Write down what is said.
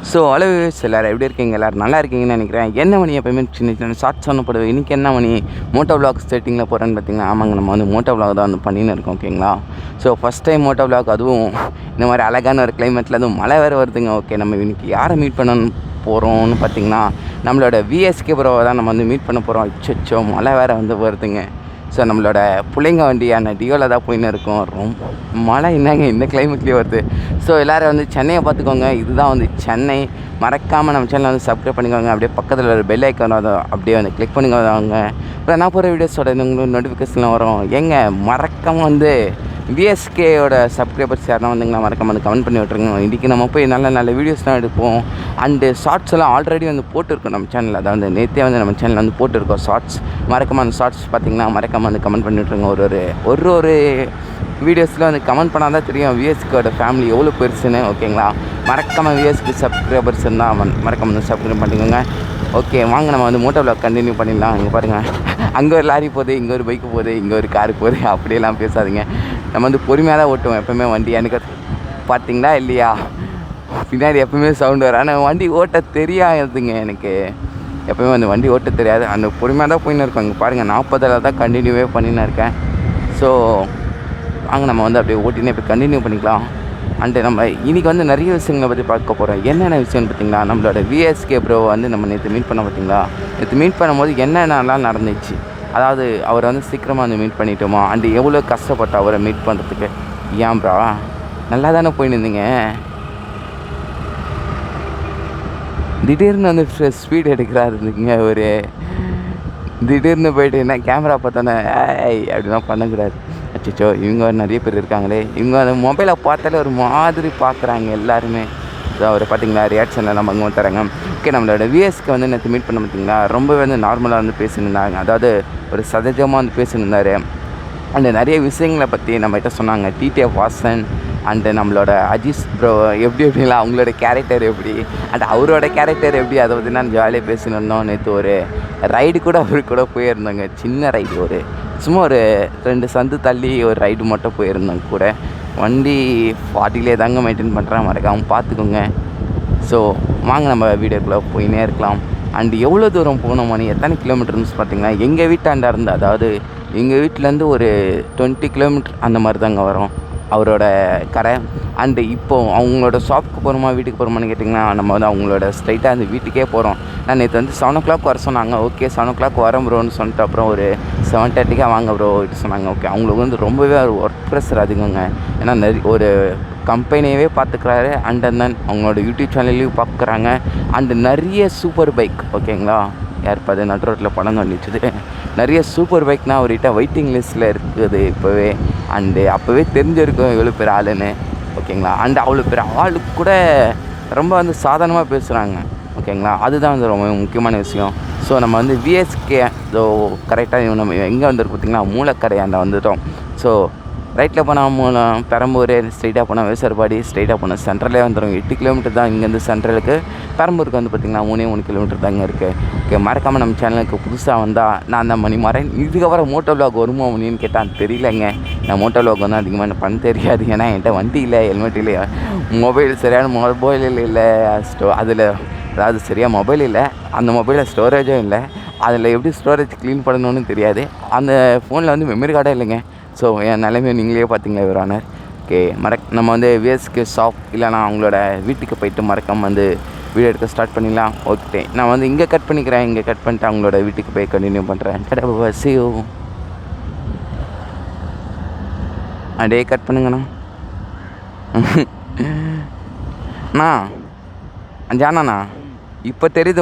So viewers எல்லோரும் எப்படி இருக்கீங்க? எல்லோரும் நல்லா இருக்கீங்கன்னு நினைக்கிறேன். என்ன மணி எப்போயுமே சின்ன சின்ன ஷார்ட்ஸ் ஒன்றுப்படுது. இன்றைக்கி என்ன மணி மோட்டோ விளாக் செட்டிங்கில் போகிறேன்னு பார்த்தீங்கன்னா, ஆமாங்க, நம்ம வந்து மோட்டோ விளாக் தான் வந்து பண்ணின்னு இருக்கோம். ஓகேங்களா? So first time moto vlog, அதுவும் இந்த மாதிரி அழகான ஒரு கிளைமேட்டில், அதுவும் மழை வேறு வருதுங்க. ஓகே, நம்ம இன்றைக்கி யாரை மீட் பண்ண போகிறோம்னு பார்த்தீங்கன்னா, நம்மளோட விஎஸ்கே ப்ரோவை தான் நம்ம வந்து மீட் பண்ண போகிறோம். அச்சோ, மழை வேறு வந்து வருதுங்க. ஸோ நம்மளோட பிள்ளைங்க வண்டியான டியோவில் தான் போயின்னு இருக்கும். ரொம்ப மழை என்னங்க இந்த கிளைமேட்லேயே வருது. ஸோ எல்லோரும் வந்து சென்னையை பார்த்துக்கோங்க. இதுதான் வந்து சென்னை. மறக்காமல் நம்ம சேனலை வந்து சப்ஸ்கிரைப் பண்ணிக்கோங்க. அப்படியே பக்கத்தில் ஒரு பெல் ஐக்கான் வரும், அப்படியே வந்து கிளிக் பண்ணிக்கோங்க. அப்புறம் நான் போகிற வீடியோஸோட உங்களுக்கு நோட்டிஃபிகேஷன்லாம் வரும். மறக்காமல் வந்து விஎஸ்கேயோட சப்ஸ்கிரைபர்ஸ் யாரெல்லாம் வந்தீங்கன்னா மறக்காம வந்து கமெண்ட் பண்ணி விட்ருங்க. இன்றைக்கி நம்ம போய் நல்ல நல்ல வீடியோஸ்லாம் எடுப்போம். அண்டு ஷார்ட்ஸ் எல்லாம் ஆல்ரெடி வந்து போட்டிருக்கோம் நம்ம சேனலில். அதாவது நேற்றே வந்து நம்ம சேனலில் வந்து போட்டிருக்கோம் ஷார்ட்ஸ். மறக்காம அந்த ஷார்ட்ஸ் பார்த்தீங்கன்னா மறக்காம வந்து கமெண்ட் பண்ணி விட்ருங்க. ஒரு வீடியோஸில் வந்து கமெண்ட் பண்ணால் தான் தெரியும் விஎஸ்கேயோட ஃபேமிலி எவ்வளோ பெருசுன்னு. ஓகேங்களா? மறக்காமல் விஎஸ்கே சப்ஸ்கிரைபர்ஸ் இருந்தால் மறக்காம வந்து சப்ஸ்கிரைப் பண்ணிக்கோங்க. ஓகே, வாங்க நம்ம வந்து மோட்டோ விளாக் கண்டினியூ பண்ணிடலாம். இங்கே பாருங்கள், அங்கே ஒரு லாரி போகுது, இங்கே ஒரு பைக்கு போகுது, இங்கே ஒரு காரு போகுது. அப்படியெல்லாம் பேசாதீங்க. நம்ம வந்து பொறுமையாக தான் ஓட்டுவோம் எப்போவுமே வண்டி. எனக்கு பார்த்தீங்களா இல்லையா, பின்னாடி எப்போவுமே சவுண்டு வரும். ஆனால் வண்டி ஓட்ட தெரியாதுங்க எனக்கு. எப்போயுமே அந்த வண்டி ஓட்ட தெரியாது. அந்த பொறுமையாக தான் போயின்னு இருக்கோம். இங்கே பாருங்கள், 40 தான் கண்டினியூவே பண்ணின்னு இருக்கேன். ஸோ வாங்க நம்ம வந்து அப்படியே ஓட்டினே இப்போ கண்டினியூ பண்ணிக்கலாம். அண்டு நம்ம இன்றைக்கி வந்து நிறைய விஷயங்களை பற்றி பார்க்க போகிறோம். என்னென்ன விஷயம்னு பார்த்தீங்கன்னா, நம்மளோட விஎஸ்கே ப்ரோவை வந்து நம்ம நேற்று மீட் பண்ண பார்த்தீங்களா. நேற்று மீட் பண்ணும்போது என்னென்னலாம் நடந்துச்சு, அதாவது அவரை வந்து சீக்கிரமாக வந்து மீட் பண்ணிட்டோமா, அண்டு எவ்வளோ கஷ்டப்பட்டு அவரை மீட் பண்ணுறதுக்கு. ஏன் ப்ரா, நல்லா தானே போயின்னு இருந்தீங்க, திடீர்னு வந்து ஸ்பீட் எடுக்கிறாருங்க. ஒரு திடீர்னு போயிட்டு என்ன கேமரா பார்த்தோன்னே அப்படிலாம் பண்ணக்கூடாது. அச்சோ, இவங்க நிறைய பேர் இருக்காங்களே, இவங்க அந்த மொபைலை பார்த்தாலே ஒரு மாதிரி பார்க்குறாங்க எல்லாருமே. அவர் பார்த்தீங்களா ரியாக்ஷன் எல்லாம் அங்கே தராங்க. ஓகே, நம்மளோட விஎஸ்க்கு வந்து நேற்று மீட் பண்ண பார்த்தீங்களா, ரொம்பவே வந்து நார்மலாக வந்து பேசியிருந்தாங்க. அதாவது ஒரு சகஜமாக வந்து பேசியிருந்தார். அண்டு நிறைய விஷயங்களை பற்றி நம்மகிட்ட சொன்னாங்க. டிடிஎஃப் வாசன் அண்டு நம்மளோட அஜிஸ் ப்ரோ எப்படிலாம் அவங்களோட கேரக்டர் எப்படி, அண்ட் அவரோட கேரக்டர் எப்படி, அதை பற்றி நான் ஜாலியாக பேசினிருந்தோம். நேற்று ஒரு ரைடு கூட அவரு கூட போயிருந்தோங்க. சின்ன ரைடு, சும்மா ஒரு 2 சந்து தள்ளி ஒரு ரைடு மட்டும் போயிருந்தோங்க கூட. வண்டி 40லே தாங்க மெயின்டைன் பண்ணுறேன், மறக்காமல் பார்த்துக்கோங்க. ஸோ வாங்க நம்ம வீடியோக்குள்ளே போயினே இருக்கலாம். அண்டு எவ்வளோ தூரம் போகணும், மணி எத்தனை கிலோமீட்டர்னு பார்த்தீங்கன்னா, எங்கள் வீட்டாண்ட இருந்து, அதாவது எங்கள் வீட்டிலேருந்து ஒரு 20 கிலோமீட்டர் அந்த மாதிரி தாங்க வரும் அவரோட கரை. அண்டு இப்போது அவங்களோட ஷாப்புக்கு போகிறோமா வீட்டுக்கு போகிறோமான்னு கேட்டிங்கன்னா, நம்ம வந்து அவங்களோட ஸ்ட்ரைட்டாக அந்த வீட்டுக்கே போகிறோம். நான் நேற்று வந்து 7 o'clock வர சொன்னாங்க. ஓகே, 7 o'clock வரேன் ப்ரோன்னு சொல்லிட்டு அப்புறம் ஒரு 7:30 வாங்க ப்ரோ இது சொன்னாங்க. ஓகே, அவங்களுக்கு வந்து ரொம்பவே ஒரு ஒர்க் ப்ரெஷர் அதிகங்க. ஏன்னா ஒரு கம்பெனியவே பார்த்துக்கிறாரு. அண்ட் தென் அவங்களோட யூடியூப் சேனல்லையும் பார்க்குறாங்க. அண்டு நிறைய சூப்பர் பைக், ஓகேங்களா, யார் பார்த்து நடு ரோட்டில் படம் வந்துச்சுது, நிறைய சூப்பர் பைக்னால் அவர்கிட்ட வெயிட்டிங் லிஸ்ட்டில் இருக்குது இப்போவே. அண்டு அப்போவே தெரிஞ்சிருக்கும் எவ்வளோ பேர் ஆளுன்னு. ஓகேங்களா? அண்டு அவ்வளோ பேர் ஆளுக்கு கூட ரொம்ப வந்து சாதாரணமாக பேசுகிறாங்க. ஓகேங்களா? அதுதான் வந்து ரொம்ப முக்கியமான விஷயம். ஸோ நம்ம வந்து விஎஸ்கே கரெக்டாக நம்ம எங்கே வந்துருக்கு பார்த்திங்கன்னா, மூலக்கரையாண்ட வந்துட்டோம். ஸோ ரைட்டில் போனால் பெரம்பூர், ஸ்ட்ரைட்டாக போனால் வேசர்பாடி, ஸ்ட்ரைட்டாக போனால் சென்ட்ரலே வந்துடும். 8 கிலோமீட்டர் தான் இங்கேருந்து சென்ட்ரலுக்கு. பெரம்பூருக்கு வந்து பார்த்திங்கன்னா 3 கிலோமீட்டர் தாங்க இருக்குது. ஓகே, மறக்காமல் நம்ம சேனலுக்கு புதுசாக வந்தால் நான் தான் மணி மாறேன். இதுக்கப்புறம் மோட்டோ விளாக் வருமா அப்படின்னு கேட்டால் தெரியலங்க. நான் மோட்டோ விளாக் வந்து அதிகமாக எனக்கு பண்ண தெரியாது. ஏன்னா என்கிட்ட வண்டி இல்லை, ஹெல்மெட் இல்லை, மொபைல் சரியான மொபைல் இல்லை, அதில் அதாவது சரியாக மொபைல் இல்லை, அந்த மொபைலில் ஸ்டோரேஜும் இல்லை, அதில் எப்படி ஸ்டோரேஜ் க்ளீன் பண்ணணும்னு தெரியாது. அந்த ஃபோனில் வந்து மெமரி கார்டே இல்லைங்க. ஸோ என் நிலைமையை நீங்களே பார்த்தீங்களா இவரானர். ஓகே, நம்ம வந்து விஎஸ்கே ஷாப் இல்லைனா அவங்களோட வீட்டுக்கு போயிட்டு மறக்காமல் வந்து வீடியோ எடுக்க ஸ்டார்ட் பண்ணிடலாம். ஓகே, நான் வந்து இங்கே கட் பண்ணிக்கிறேன். இங்கே கட் பண்ணிட்டு அவங்களோட வீட்டுக்கு போய் கண்டினியூ பண்ணுறேன். சியோ, அப்படியே கட் பண்ணுங்கண்ணா. அண்ணா ஜானாண்ணா, இப்போ தெரியுது